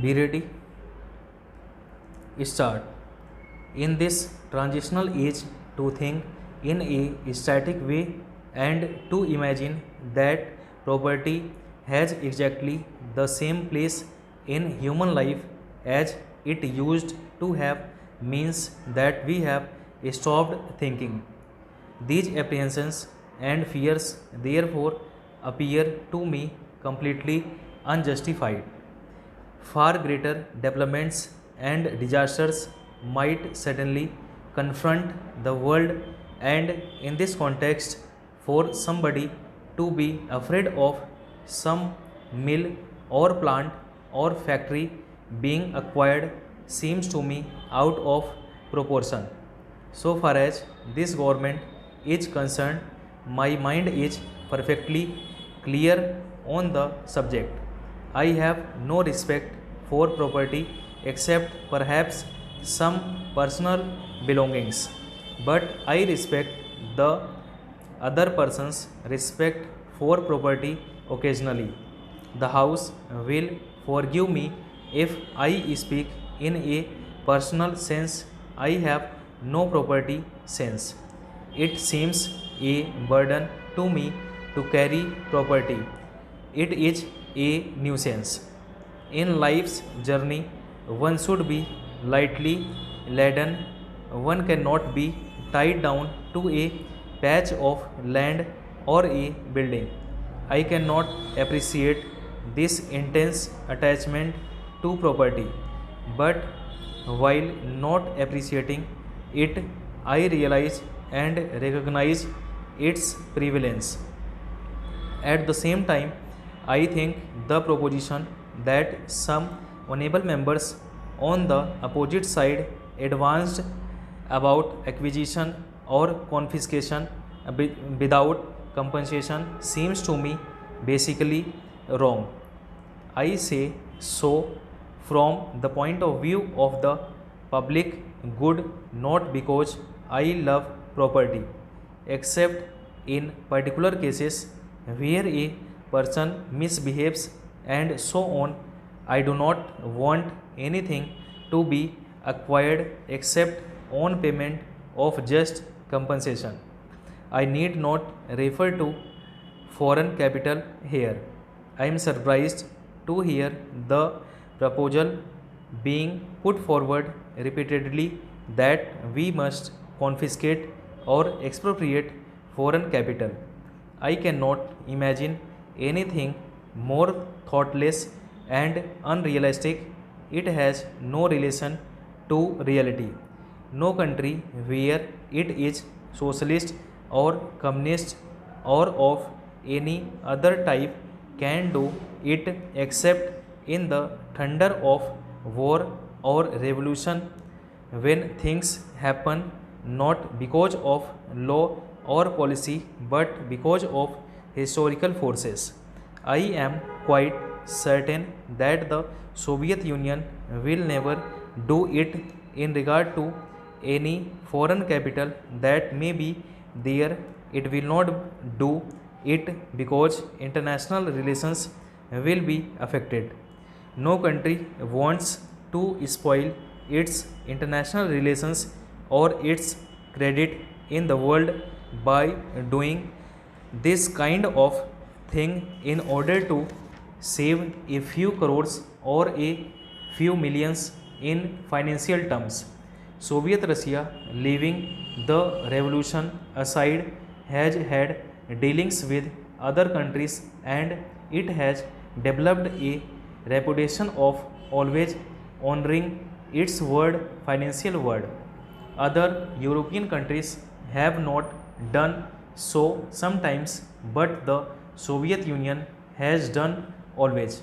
Be ready, start. In this transitional age, to think in a static way and to imagine that property has exactly the same place in human life as it used to have means that we have stopped thinking. These apprehensions and fears therefore appear to me completely unjustified. Far greater developments and disasters might suddenly confront the world, and in this context, for somebody to be afraid of some mill or plant or factory being acquired seems to me out of proportion. So far as this government is concerned, my mind is perfectly clear on the subject. I have no respect for property except perhaps some personal belongings, but I respect the other person's respect for property occasionally. The House will forgive me if I speak in a personal sense. I have no property sense. It seems a burden to me to carry property. It is a nuisance. In life's journey, one should be lightly laden. One cannot be tied down to a patch of land or a building. I cannot appreciate this intense attachment to property, but while not appreciating it, I realize and recognize its prevalence. At the same time, I think the proposition that some honorable members on the opposite side advanced about acquisition or confiscation without compensation seems to me basically wrong. I say so from the point of view of the public good, not because I love property, except in particular cases where a person misbehaves and so on. I do not want anything to be acquired except on payment of just compensation. I need not refer to foreign capital here. I am surprised to hear the proposal being put forward repeatedly that we must confiscate or expropriate foreign capital. I cannot imagine anything more thoughtless and unrealistic. It has no relation to reality. No country where it is socialist or communist or of any other type can do it except in the thunder of war or revolution, when things happen not because of law or policy but because of historical forces. I am quite certain that the Soviet Union will never do it in regard to any foreign capital that may be there. It will not do it because international relations will be affected. No country wants to spoil its international relations or its credit in the world by doing this kind of thing in order to save a few crores or a few millions in financial terms. Soviet Russia, leaving the revolution aside, has had dealings with other countries, and it has developed a reputation of always honoring its word, financial word. Other European countries have not done so sometimes, but the Soviet Union has done always.